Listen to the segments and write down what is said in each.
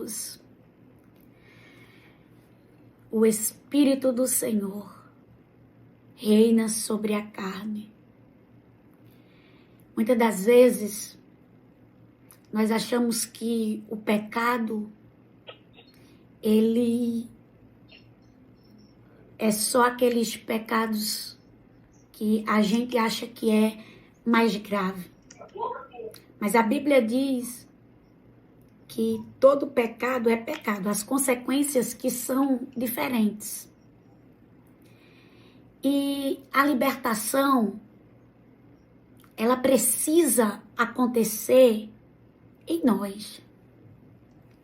Deus, o Espírito do Senhor reina sobre a carne. Muitas das vezes, nós achamos que o pecado, ele é só aqueles pecados que a gente acha que é mais grave. Mas a Bíblia diz que todo pecado é pecado, as consequências que são diferentes. E a libertação, ela precisa acontecer em nós.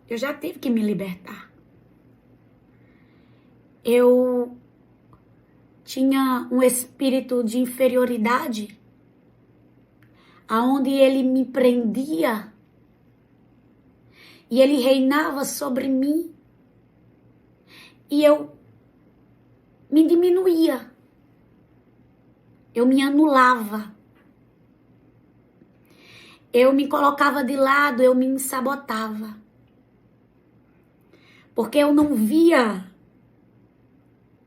Eu já tive que me libertar. Eu tinha um espírito de inferioridade, aonde ele me prendia e ele reinava sobre mim e eu me diminuía, eu me anulava, eu me colocava de lado, eu me sabotava, porque eu não via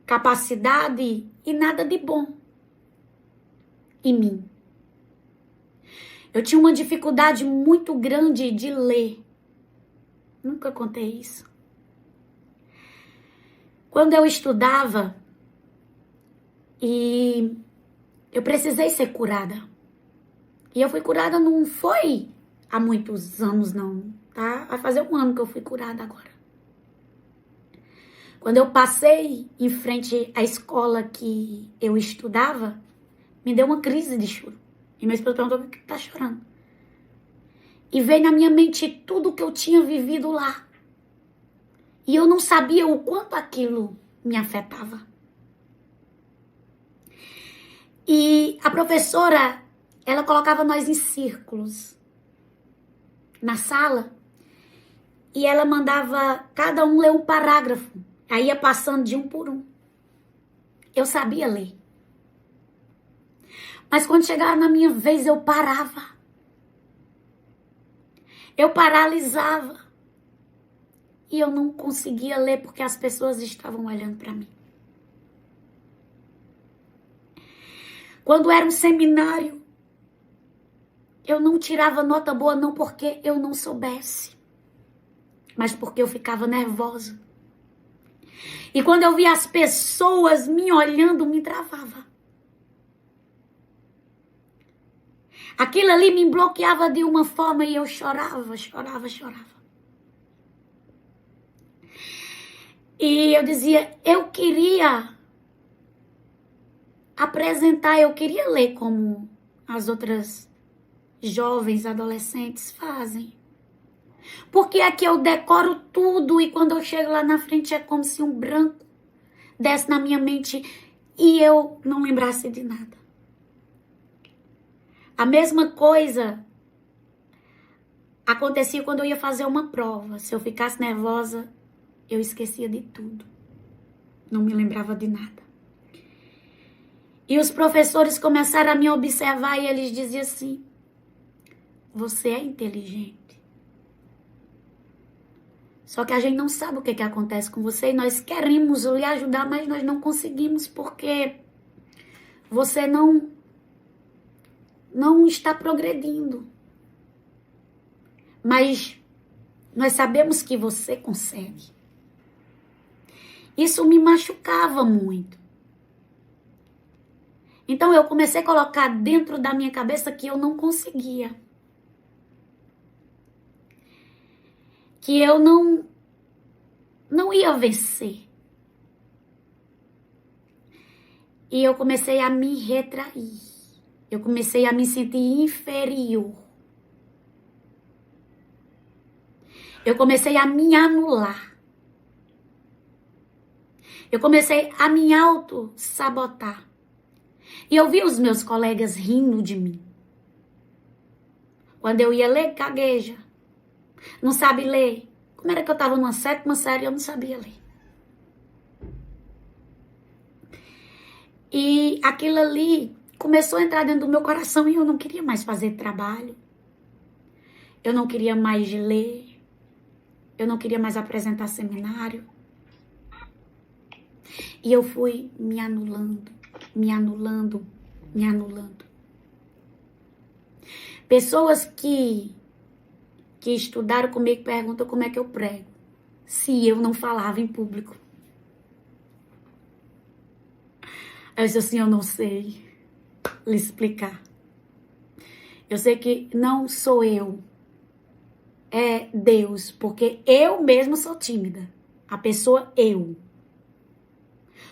capacidade e nada de bom em mim. Eu tinha uma dificuldade muito grande de ler. Nunca contei isso. Quando eu estudava e eu precisei ser curada. E eu fui curada não foi há muitos anos não, tá? Vai fazer 1 ano que eu fui curada agora. Quando eu passei em frente à escola que eu estudava, me deu uma crise de choro. E meu esposo perguntou: por que tá chorando? E veio na minha mente tudo que eu tinha vivido lá. E eu não sabia o quanto aquilo me afetava. E a professora, ela colocava nós em círculos na sala. E ela mandava cada um ler um parágrafo. Aí ia passando de um por um. Eu sabia ler. Mas quando chegava na minha vez, eu parava. Eu paralisava. E eu não conseguia ler porque as pessoas estavam olhando para mim. Quando era um seminário, eu não tirava nota boa não porque eu não soubesse, mas porque eu ficava nervosa. E quando eu via as pessoas me olhando, me travava. Aquilo ali me bloqueava de uma forma e eu chorava. E eu dizia, eu queria apresentar, eu queria ler como as outras jovens, adolescentes fazem. Porque aqui eu decoro tudo e quando eu chego lá na frente é como se um branco desse na minha mente e eu não lembrasse de nada. A mesma coisa acontecia quando eu ia fazer uma prova. Se eu ficasse nervosa, eu esquecia de tudo. Não me lembrava de nada. E os professores começaram a me observar e eles diziam assim, você é inteligente. Só que a gente não sabe o que acontece com você e nós queremos lhe ajudar, mas nós não conseguimos porque você não está progredindo. Mas nós sabemos que você consegue. Isso me machucava muito. Então eu comecei a colocar dentro da minha cabeça que eu não conseguia. Que eu não ia vencer. E eu comecei a me retrair. Eu comecei a me sentir inferior. Eu comecei a me anular. Eu comecei a me auto-sabotar. E eu via os meus colegas rindo de mim. Quando eu ia ler, gagueja. Não sabe ler. Como era que eu estava numa 7ª série e eu não sabia ler. E aquilo ali começou a entrar dentro do meu coração e eu não queria mais fazer trabalho. Eu não queria mais ler. Eu não queria mais apresentar seminário. E eu fui me anulando, me anulando, me anulando. Pessoas que estudaram comigo perguntam como é que eu prego, se eu não falava em público. Eu disse assim, eu não sei lhe explicar. Eu sei que não sou eu, é Deus, porque eu mesma sou tímida. A pessoa eu.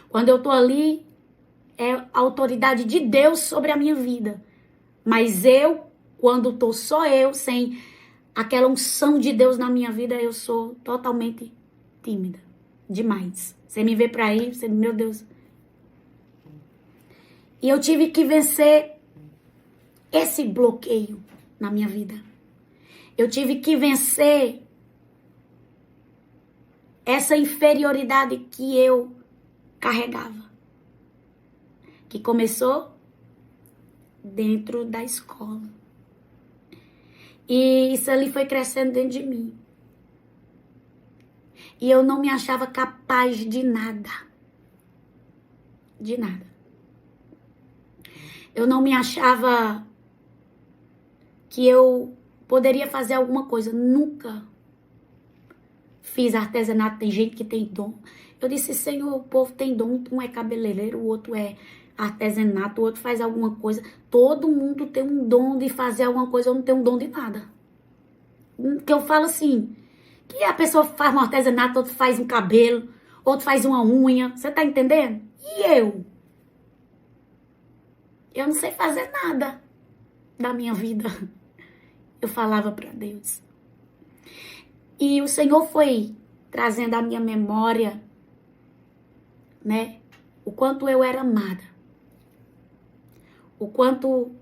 Quando eu tô ali, é a autoridade de Deus sobre a minha vida. Mas eu, quando tô só eu, sem aquela unção de Deus na minha vida, eu sou totalmente tímida. Demais. Você me vê pra aí, você, meu Deus. E eu tive que vencer esse bloqueio na minha vida. Eu tive que vencer essa inferioridade que eu carregava. Que começou dentro da escola. E isso ali foi crescendo dentro de mim. E eu não me achava capaz de nada. De nada. Eu não me achava que eu poderia fazer alguma coisa. Nunca fiz artesanato. Tem gente que tem dom. Eu disse, Senhor, o povo tem dom. Um é cabeleireiro, o outro é artesanato, o outro faz alguma coisa. Todo mundo tem um dom de fazer alguma coisa. Eu não tenho um dom de nada. Que eu falo assim, que a pessoa faz um artesanato, outro faz um cabelo, outro faz uma unha. Você tá entendendo? E eu? Eu não sei fazer nada da minha vida. Eu falava para Deus. E o Senhor foi trazendo à minha memória, né? O quanto eu era amada. O quanto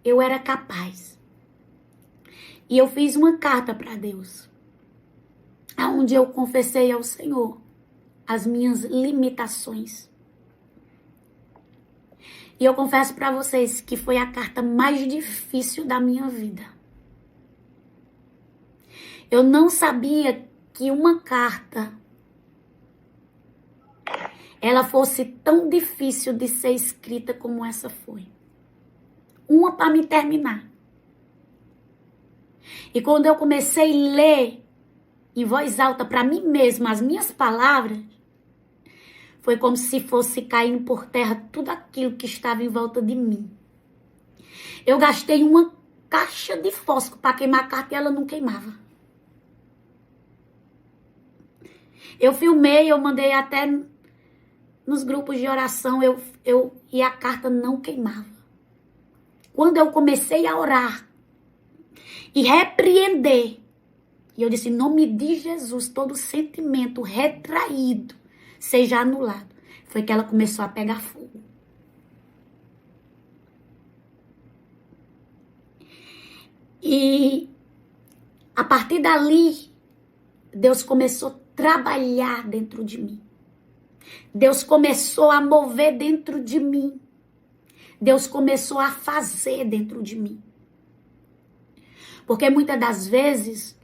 eu era capaz. E eu fiz uma carta para Deus. Onde eu confessei ao Senhor as minhas limitações. E eu confesso para vocês que foi a carta mais difícil da minha vida. Eu não sabia que uma carta ela fosse tão difícil de ser escrita como essa foi. Uma para me terminar. E quando eu comecei a ler em voz alta para mim mesma as minhas palavras, foi como se fosse caindo por terra tudo aquilo que estava em volta de mim. Eu gastei uma caixa de fósforo para queimar a carta e ela não queimava. Eu filmei, eu mandei até nos grupos de oração, e a carta não queimava. Quando eu comecei a orar e repreender, e eu disse, em nome de Jesus, todo sentimento retraído seja anulado. Foi que ela começou a pegar fogo. E a partir dali, Deus começou a trabalhar dentro de mim. Deus começou a mover dentro de mim. Deus começou a fazer dentro de mim. Porque muitas das vezes,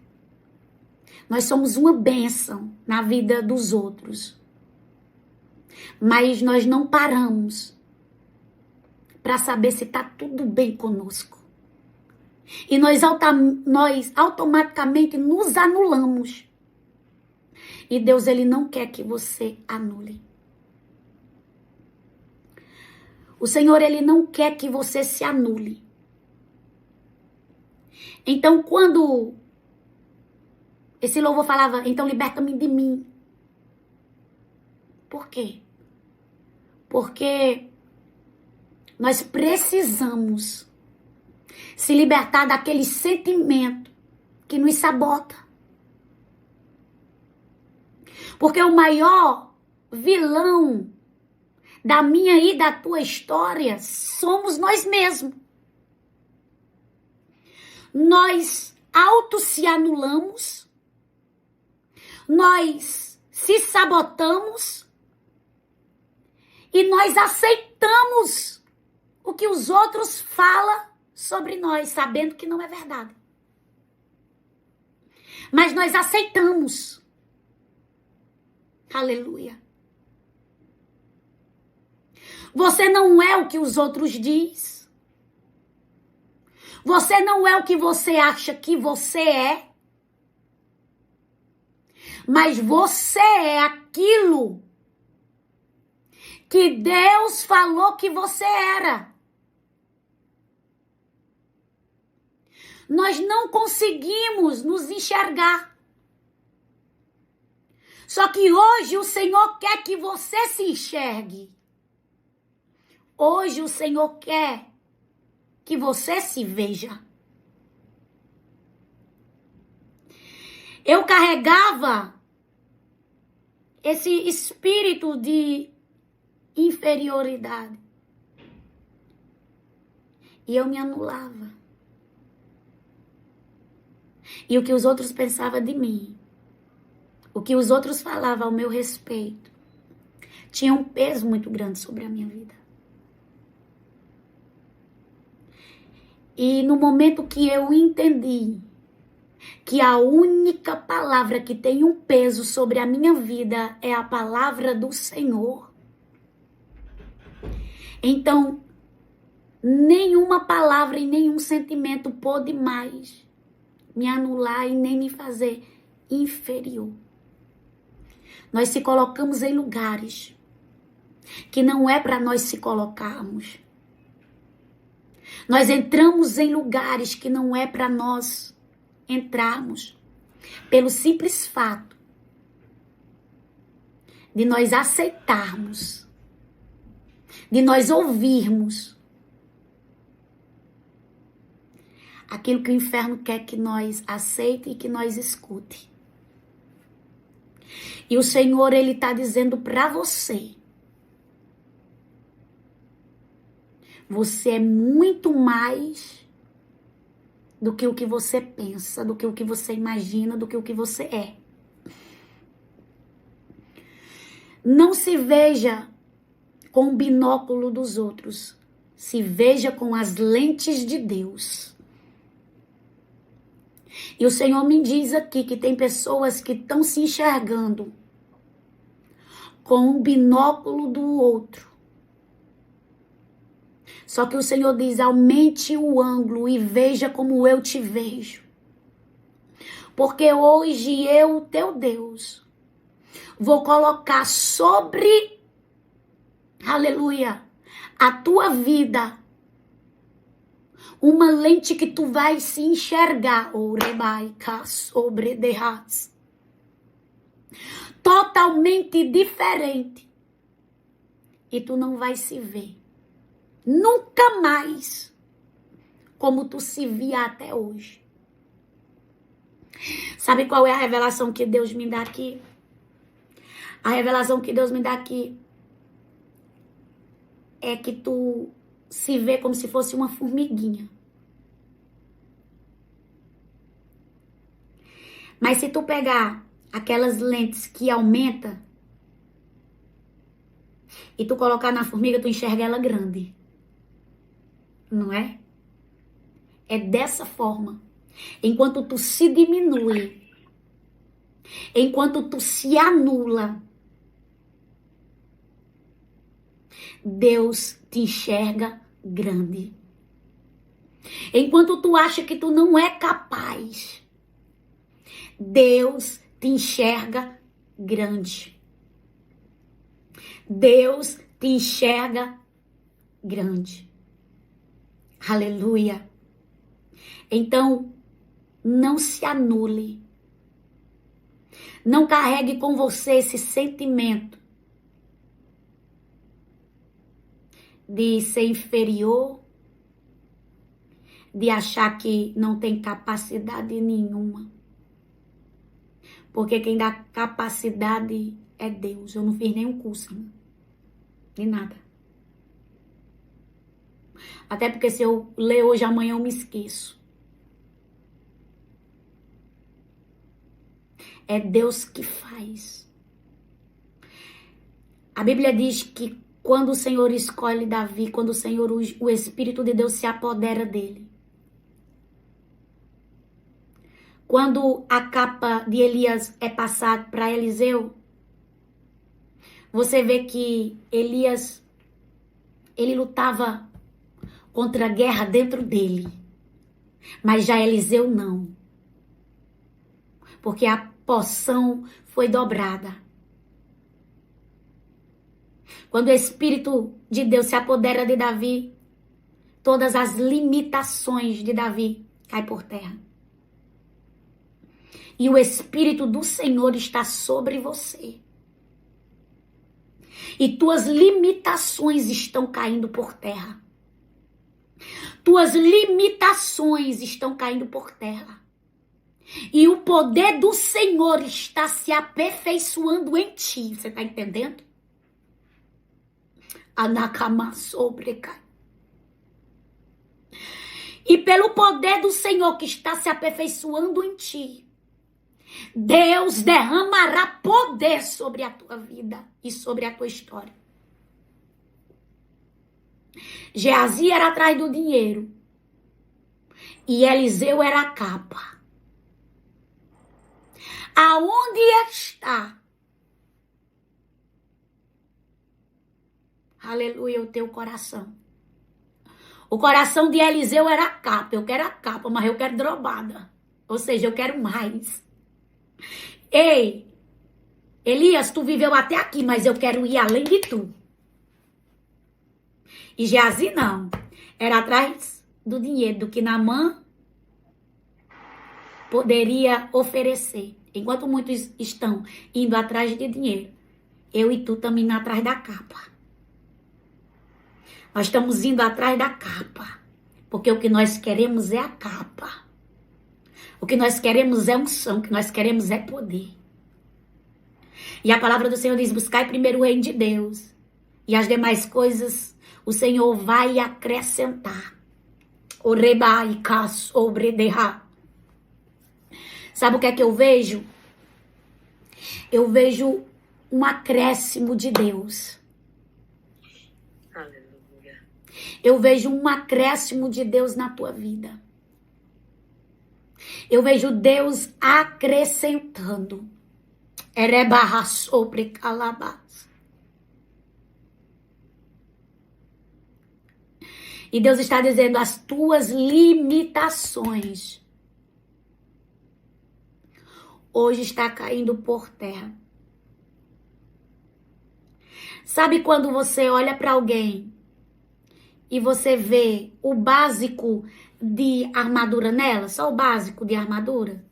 nós somos uma bênção na vida dos outros. Mas nós não paramos para saber se está tudo bem conosco. E nós automaticamente nos anulamos. E Deus, ele não quer que você anule. O Senhor, ele não quer que você se anule. Então, quando esse louvor falava, então liberta-me de mim. Por quê? Porque nós precisamos se libertar daquele sentimento que nos sabota. Porque o maior vilão da minha e da tua história somos nós mesmos. Nós se anulamos, nós se sabotamos e nós aceitamos o que os outros falam sobre nós, sabendo que não é verdade. Mas nós aceitamos. Aleluia. Você não é o que os outros dizem. Você não é o que você acha que você é. Mas você é aquilo que Deus falou que você era. Nós não conseguimos nos enxergar. Só que hoje o Senhor quer que você se enxergue. Hoje o Senhor quer que você se veja. Eu carregava esse espírito de inferioridade. E eu me anulava. E o que os outros pensavam de mim, o que os outros falavam ao meu respeito, tinha um peso muito grande sobre a minha vida. E no momento que eu entendi que a única palavra que tem um peso sobre a minha vida é a palavra do Senhor, então nenhuma palavra e nenhum sentimento pôde mais me anular e nem me fazer inferior. Nós se colocamos em lugares que não é para nós se colocarmos. Nós entramos em lugares que não é para nós entrarmos, pelo simples fato de nós aceitarmos, de nós ouvirmos aquilo que o inferno quer que nós aceite e que nós escute. E o Senhor, Ele está dizendo para você, você é muito mais do que o que você pensa, do que o que você imagina, do que o que você é. Não se veja com o binóculo dos outros, se veja com as lentes de Deus. E o Senhor me diz aqui que tem pessoas que estão se enxergando com o binóculo do outro. Só que o Senhor diz, aumente o ângulo e veja como eu te vejo. Porque hoje eu, teu Deus, vou colocar sobre, aleluia, a tua vida, uma lente que tu vai se enxergar, totalmente diferente. E tu não vai se ver nunca mais como tu se via até hoje. Sabe qual é a revelação que Deus me dá aqui? A revelação que Deus me dá aqui é que tu se vê como se fosse uma formiguinha. Mas se tu pegar aquelas lentes que aumenta e tu colocar na formiga, tu enxerga ela grande. Não é? É dessa forma. Enquanto tu se diminui, enquanto tu se anula, Deus te enxerga grande. Enquanto tu acha que tu não é capaz, Deus te enxerga grande. Deus te enxerga grande. Aleluia. Então, não se anule. Não carregue com você esse sentimento de ser inferior, de achar que não tem capacidade nenhuma. Porque quem dá capacidade é Deus. Eu não fiz nenhum curso, né? De nada. Até porque se eu ler hoje, amanhã eu me esqueço. É Deus que faz. A Bíblia diz que quando o Senhor escolhe Davi, quando o Senhor, o Espírito de Deus se apodera dele. Quando a capa de Elias é passada para Eliseu, você vê que Elias, ele lutava contra a guerra dentro dele. Mas já Eliseu não. Porque a porção foi dobrada. Quando o Espírito de Deus se apodera de Davi, todas as limitações de Davi caem por terra. E o Espírito do Senhor está sobre você. E tuas limitações estão caindo por terra. Tuas limitações estão caindo por terra. E o poder do Senhor está se aperfeiçoando em ti. Você está entendendo? Anakama sobrecai. E pelo poder do Senhor que está se aperfeiçoando em ti, Deus derramará poder sobre a tua vida e sobre a tua história. Geazi era atrás do dinheiro e Eliseu era a capa. Aonde está, aleluia, o teu coração? O coração de Eliseu era a capa. Eu quero a capa, mas eu quero drobada. Ou seja, eu quero mais. Ei, Elias, tu viveu até aqui, mas eu quero ir além de tu. E Geazi não. Era atrás do dinheiro, do que Naamã poderia oferecer. Enquanto muitos estão indo atrás de dinheiro, eu e tu estamos indo atrás da capa. Nós estamos indo atrás da capa. Porque o que nós queremos é a capa. O que nós queremos é unção. O que nós queremos é poder. E a palavra do Senhor diz: buscai primeiro o reino de Deus. E as demais coisas o Senhor vai acrescentar. Sabe o que é que eu vejo? Eu vejo um acréscimo de Deus. Aleluia. Eu vejo um acréscimo de Deus na tua vida. Eu vejo Deus acrescentando. Erebarra sobre calabás. E Deus está dizendo: as tuas limitações hoje está caindo por terra. Sabe quando você olha para alguém e você vê o básico de armadura nela? Só o básico de armadura?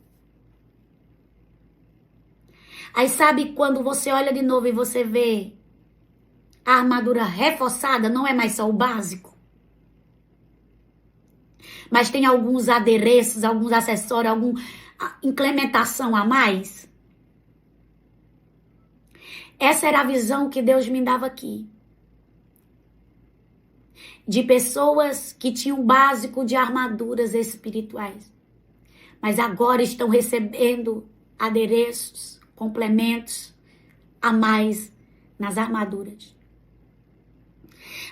Aí sabe quando você olha de novo e você vê a armadura reforçada? Não é mais só o básico. Mas tem alguns adereços, alguns acessórios, alguma implementação a mais. Essa era a visão que Deus me dava aqui. De pessoas que tinham o básico de armaduras espirituais. Mas agora estão recebendo adereços, complementos a mais nas armaduras.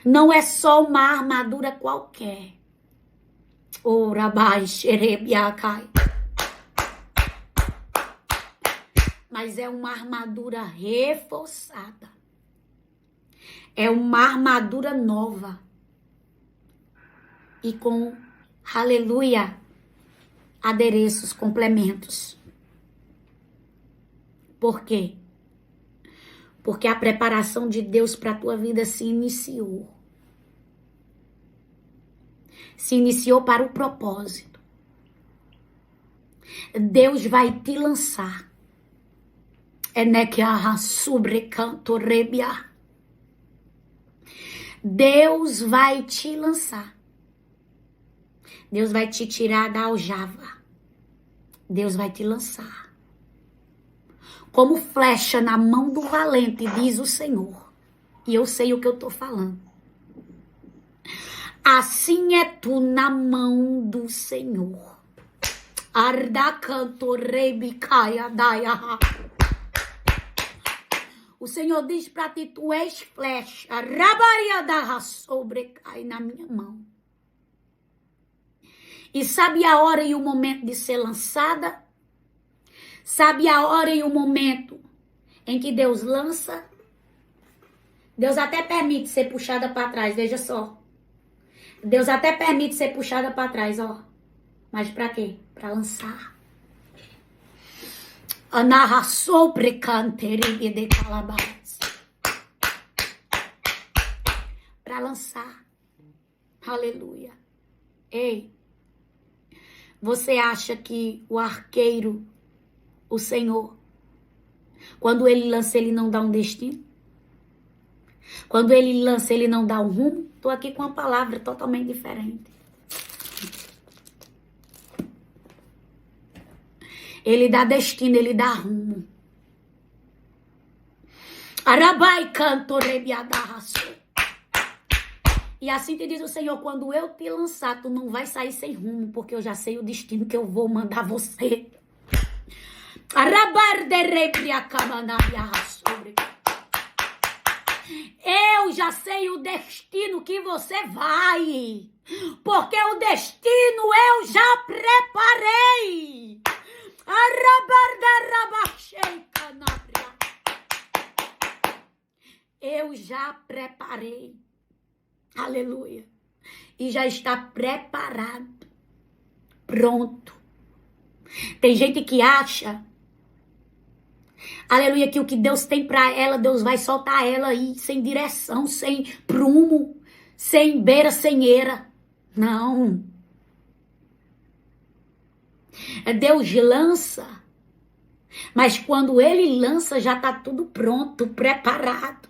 Não é só uma armadura qualquer. Mas é uma armadura reforçada. É uma armadura nova. E com, aleluia, adereços, complementos. Por quê? Porque a preparação de Deus para a tua vida se iniciou. Se iniciou para o propósito. Deus vai te lançar. Deus vai te lançar. Deus vai te tirar da aljava. Deus vai te lançar. Como flecha na mão do valente, diz o Senhor. E eu sei o que eu estou falando. Assim é tu na mão do Senhor. O Senhor diz para ti: tu és flecha. Sobrecai na minha mão. E sabe a hora e o momento de ser lançada? Sabe a hora e o momento em que Deus lança? Deus até permite ser puxada para trás, veja só. Deus até permite ser puxada para trás, ó. Mas para quê? Para lançar. Anarra sobre canteria de calabás. Para lançar. Aleluia. Ei, você acha que o arqueiro, o Senhor, quando ele lança, ele não dá um destino? Quando ele lança, ele não dá um rumo? Estou aqui com uma palavra totalmente diferente. Ele dá destino, ele dá rumo. Arabai canto rebiadarraço. E assim te diz o Senhor, quando eu te lançar, tu não vai sair sem rumo, porque eu já sei o destino que eu vou mandar você. Arabar de rebiacamanariarraço. Eu já sei o destino que você vai, porque o destino eu já preparei. Eu já preparei. Aleluia. E já está preparado. Pronto. Tem gente que acha, aleluia, que o que Deus tem para ela, Deus vai soltar ela aí, sem direção, sem prumo, sem beira, sem eira. Não. Deus lança, mas quando ele lança, já está tudo pronto, preparado.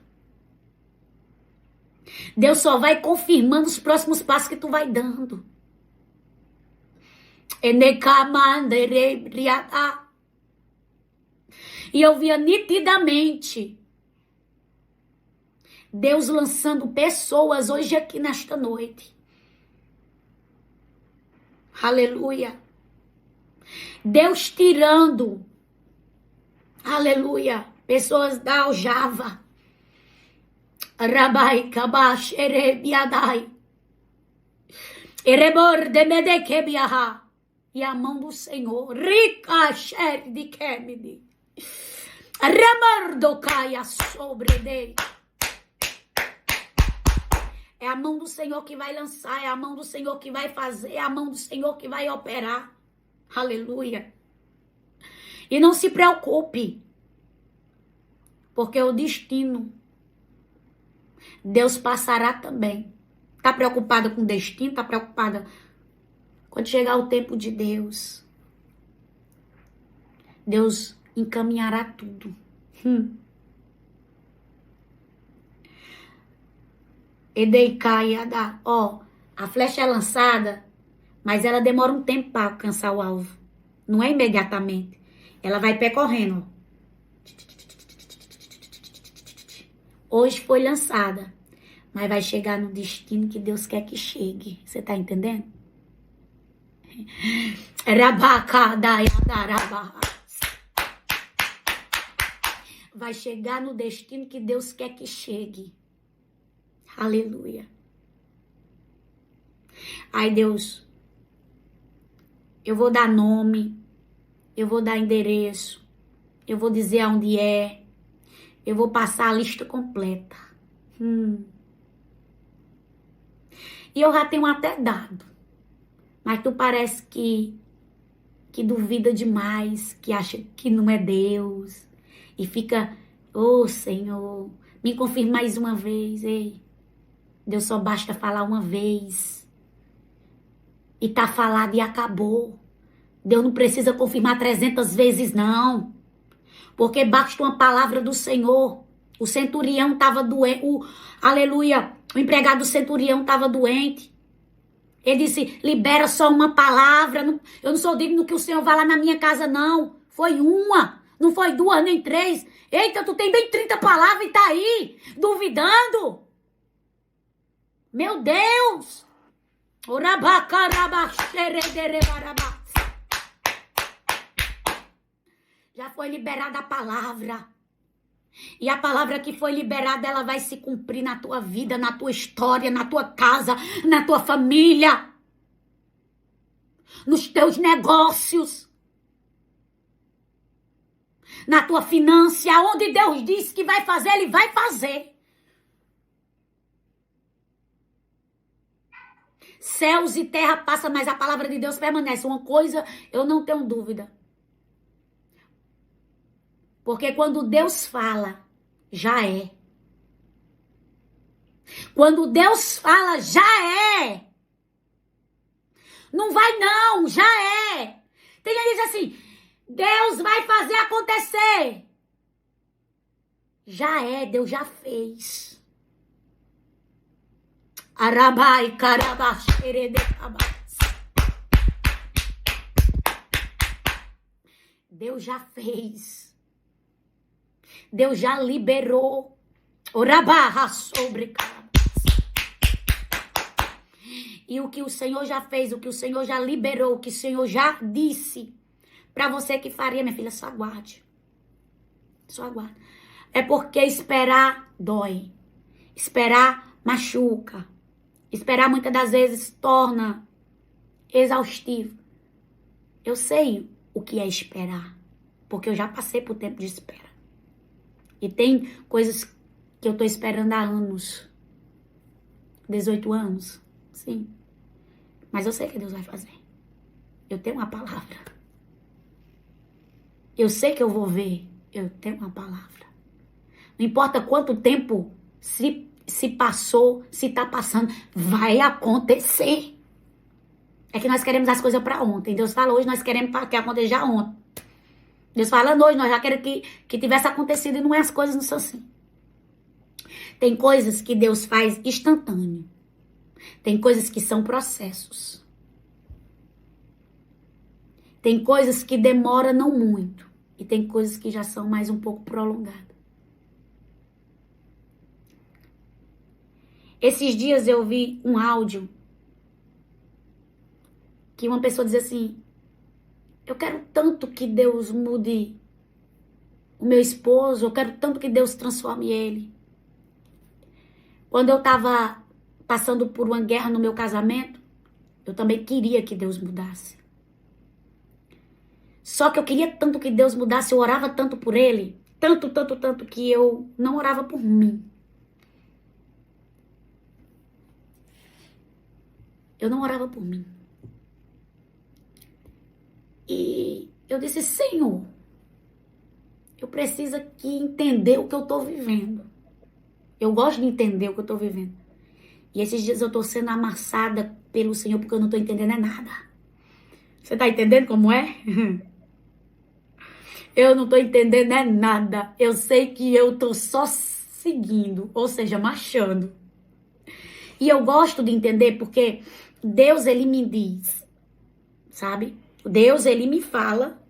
Deus só vai confirmando os próximos passos que tu vai dando. E eu via nitidamente Deus lançando pessoas hoje aqui nesta noite. Aleluia. Deus tirando, aleluia, pessoas da aljava. Rabai kabash erebiadai. Erebor de medekebiaha. E a mão do Senhor, rica sher de kemidi. Ramardocaia sobre dele. É a mão do Senhor que vai lançar, é a mão do Senhor que vai fazer, é a mão do Senhor que vai operar. Aleluia. E não se preocupe, porque o destino, Deus passará também. Tá preocupada com o destino? Tá preocupada? Quando chegar o tempo de Deus, Deus encaminhará tudo. Edeicaiada. Ó, a flecha é lançada, mas ela demora um tempo para alcançar o alvo. Não é imediatamente. Ela vai percorrendo. Hoje foi lançada, mas vai chegar no destino que Deus quer que chegue. Você tá entendendo? Vai chegar no destino que Deus quer que chegue. Aleluia. Ai, Deus, eu vou dar nome, eu vou dar endereço, eu vou dizer aonde é, eu vou passar a lista completa. E eu já tenho até dado, mas tu parece que duvida demais, que acha que não é Deus, e fica, Senhor, me confirma mais uma vez, ei. Deus só basta falar uma vez. E tá falado e acabou. Deus não precisa confirmar 300 vezes, não. Porque basta uma palavra do Senhor. O centurião estava doente. Aleluia. O empregado do centurião estava doente. Ele disse, libera só uma palavra. Eu não sou digno que o Senhor vá lá na minha casa, não. Foi uma. Não foi duas, nem três. Eita, tu tem bem 30 palavras e tá aí, duvidando. Meu Deus! Já foi liberada a palavra. E a palavra que foi liberada, ela vai se cumprir na tua vida, na tua história, na tua casa, na tua família, nos teus negócios. na tua finança, aonde Deus disse que vai fazer, Ele vai fazer. Céus e terra passam, mas a palavra de Deus permanece. Uma coisa eu não tenho dúvida. Porque quando Deus fala, já é. Quando Deus fala, já é. Não vai não, já é. Tem gente que diz assim, Deus vai fazer acontecer. Já é, Deus já fez. Arabai, carabax, eredecabas. Deus já fez. Deus já liberou. Orabarra sobre carabas. E o que o Senhor já fez, o que o Senhor já liberou, o que o Senhor já disse para você que faria, minha filha, só aguarde. Só aguarde. É porque esperar dói. Esperar machuca. Esperar muitas das vezes torna exaustivo. Eu sei o que é esperar, porque eu já passei por tempo de espera. E tem coisas que eu tô esperando há anos. 18 anos, sim. Mas eu sei que Deus vai fazer. Eu tenho uma palavra. Eu sei que eu vou ver. Eu tenho uma palavra. Não importa quanto tempo se passou, se tá passando, vai acontecer. É que nós queremos as coisas para ontem. Deus fala hoje, nós queremos que aconteça já ontem. Deus fala hoje, nós já queremos que tivesse acontecido e não é, as coisas não são assim. Tem coisas que Deus faz instantâneo. Tem coisas que são processos. Tem coisas que demoram não muito. E tem coisas que já são mais um pouco prolongadas. Esses dias eu vi um áudio que uma pessoa dizia assim, eu quero tanto que Deus mude o meu esposo, eu quero tanto que Deus transforme ele. Quando eu estava passando por uma guerra no meu casamento, eu também queria que Deus mudasse. Só que eu queria tanto que Deus mudasse, eu orava tanto por ele, tanto que eu não orava por mim. Eu não orava por mim. E eu disse, Senhor, eu preciso aqui entender o que eu estou vivendo. Eu gosto de entender o que eu estou vivendo. E esses dias eu estou sendo amassada pelo Senhor porque eu não estou entendendo nada. Você está entendendo como é? Eu não estou entendendo nada. Eu sei que eu estou só seguindo, ou seja, marchando. E eu gosto de entender porque Deus, Ele me diz, sabe? Deus, Ele me fala.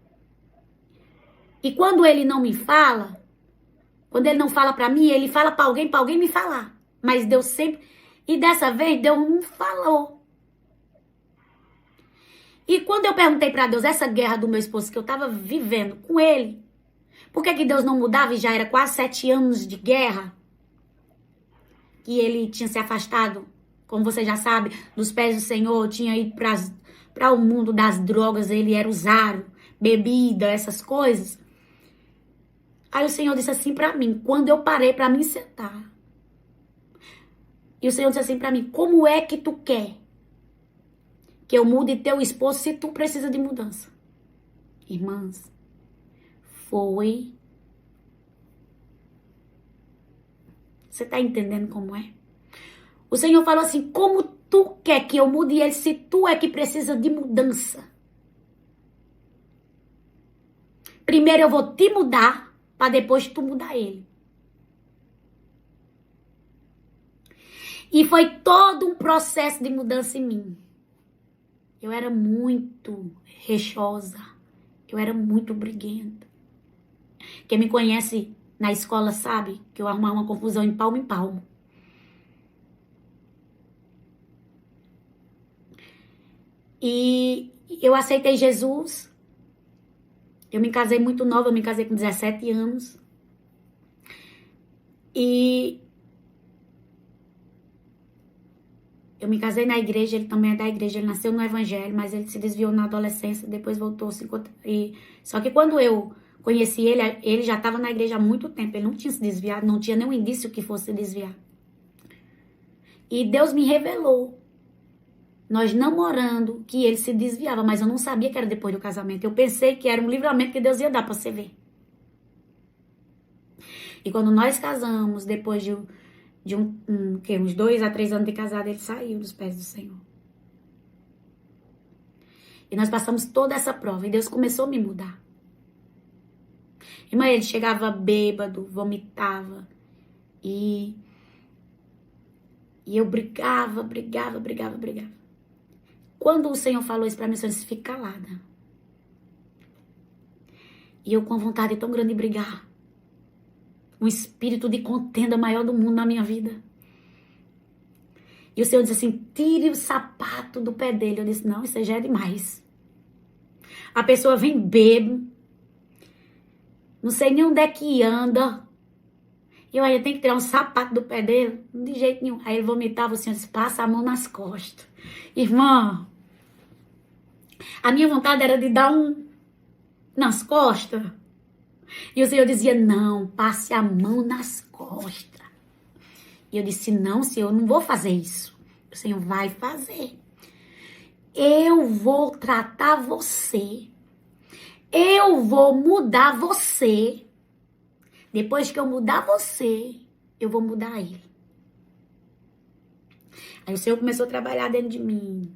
E quando Ele não me fala, quando Ele não fala pra mim, Ele fala pra alguém me falar. Mas Deus sempre... E dessa vez, Deus não falou. E quando eu perguntei pra Deus, essa guerra do meu esposo que eu tava vivendo com ele, por que Deus não mudava? E já era quase 7 anos de guerra. Que ele tinha se afastado, como você já sabe, dos pés do Senhor, tinha ido para o mundo das drogas, ele era usado, bebida, essas coisas. Aí o Senhor disse assim para mim, quando eu parei para me sentar. E o Senhor disse assim para mim, como é que tu quer que eu mude teu esposo se tu precisa de mudança? Irmãs, foi... Você tá entendendo como é? O Senhor falou assim, como tu quer que eu mude ele se tu é que precisa de mudança? Primeiro eu vou te mudar, para depois tu mudar ele. E foi todo um processo de mudança em mim. Eu era muito reixosa. Eu era muito briguenta. Quem me conhece na escola sabe que eu arrumava uma confusão em palmo em palmo. E eu aceitei Jesus. Eu me casei muito nova, eu me casei com 17 anos. E eu me casei na igreja, ele também é da igreja, ele nasceu no evangelho, mas ele se desviou na adolescência, depois voltou. Só que quando eu Conheci ele já estava na igreja há muito tempo, ele não tinha se desviado, não tinha nenhum indício que fosse desviar. E Deus me revelou, nós namorando, que ele se desviava, mas eu não sabia que era depois do casamento. Eu pensei que era um livramento que Deus ia dar para você ver. E quando nós casamos, depois de uns 2 a 3 anos de casado, ele saiu dos pés do Senhor. E nós passamos toda essa prova e Deus começou a me mudar. Irmã, ele chegava bêbado, vomitava e eu brigava. Quando o Senhor falou isso pra mim, eu disse, fica calada. E eu com vontade tão grande de brigar. Um espírito de contenda maior do mundo na minha vida. E o Senhor disse assim, tire o sapato do pé dele. Eu disse, não, isso já é demais. A pessoa vem bêbado, não sei nem onde é que anda. E eu ainda tenho que tirar um sapato do pé dele? De jeito nenhum. Aí ele vomitava, o Senhor disse, passa a mão nas costas. Irmã, a minha vontade era de dar nas costas. E o Senhor dizia, não, passe a mão nas costas. E eu disse, não, Senhor, eu não vou fazer isso. O Senhor vai fazer. Eu vou tratar você. Eu vou mudar você. Depois que eu mudar você, eu vou mudar ele. Aí o Senhor começou a trabalhar dentro de mim.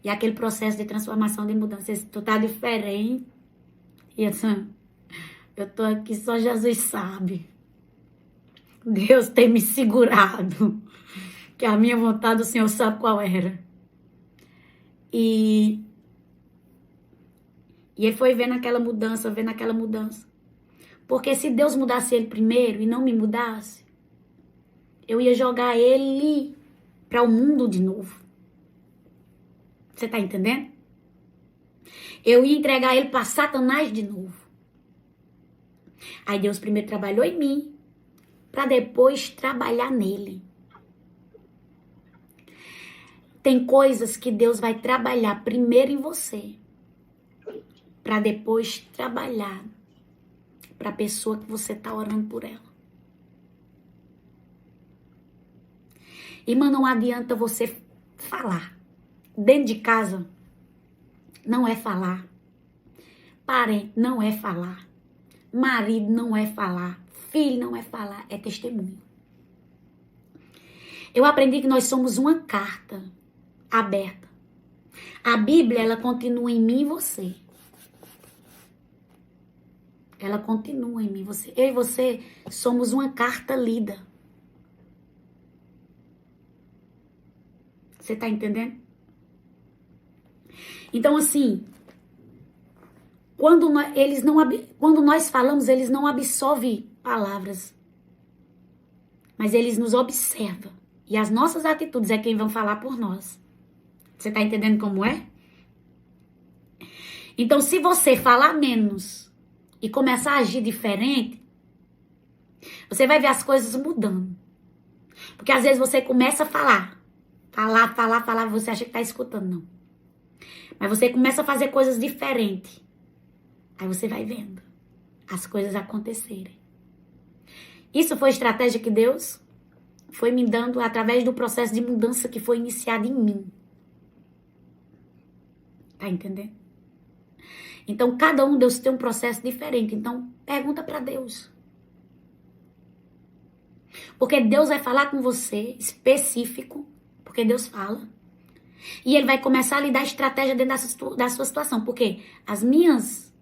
E aquele processo de transformação, de mudança, tu tá diferente. E eu tô aqui, só Jesus sabe. Deus tem me segurado. Que a minha vontade, o Senhor sabe qual era. E ele foi vendo aquela mudança. Porque se Deus mudasse ele primeiro e não me mudasse, eu ia jogar ele para o mundo de novo. Você tá entendendo? Eu ia entregar ele para Satanás de novo. Aí Deus primeiro trabalhou em mim, para depois trabalhar nele. Tem coisas que Deus vai trabalhar primeiro em você, para depois trabalhar para a pessoa que você tá orando por ela. Irmã, não adianta você falar. Dentro de casa, não é falar. Parente, não é falar. Marido, não é falar. Filho, não é falar. É testemunho. Eu aprendi que nós somos uma carta aberta. A Bíblia, ela continua em mim e você. Ela continua em mim e você. Eu e você somos uma carta lida. Você tá entendendo? Então, assim, quando nós falamos, eles não absorvem palavras, mas eles nos observam. E as nossas atitudes é quem vão falar por nós. Você tá entendendo como é? Então, se você falar menos e começar a agir diferente, você vai ver as coisas mudando. Porque às vezes você começa a falar, você acha que tá escutando, não. Mas você começa a fazer coisas diferentes. Aí você vai vendo as coisas acontecerem. Isso foi estratégia que Deus foi me dando através do processo de mudança que foi iniciado em mim. Tá entendendo? Então, cada um Deus tem um processo diferente. Então, pergunta para Deus. Porque Deus vai falar com você, específico, porque Deus fala. E Ele vai começar a lhe dar estratégia dentro da sua situação. Porque as minhas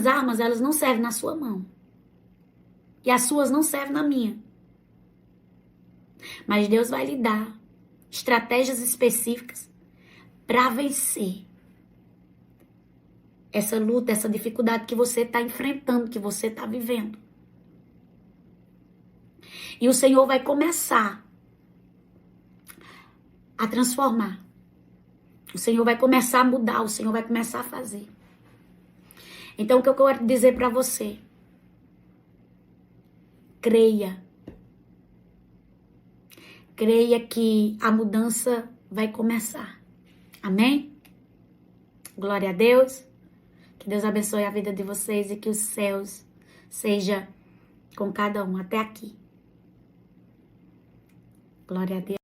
armas, elas não servem na sua mão. E as suas não servem na minha. Mas Deus vai lhe dar estratégias específicas para vencer essa luta, essa dificuldade que você está enfrentando, que você está vivendo. E o Senhor vai começar a transformar. O Senhor vai começar a mudar, o Senhor vai começar a fazer. Então, o que eu quero dizer para você? Creia. Creia que a mudança vai começar. Amém? Glória a Deus. Que Deus abençoe a vida de vocês e que os céus seja com cada um até aqui. Glória a Deus.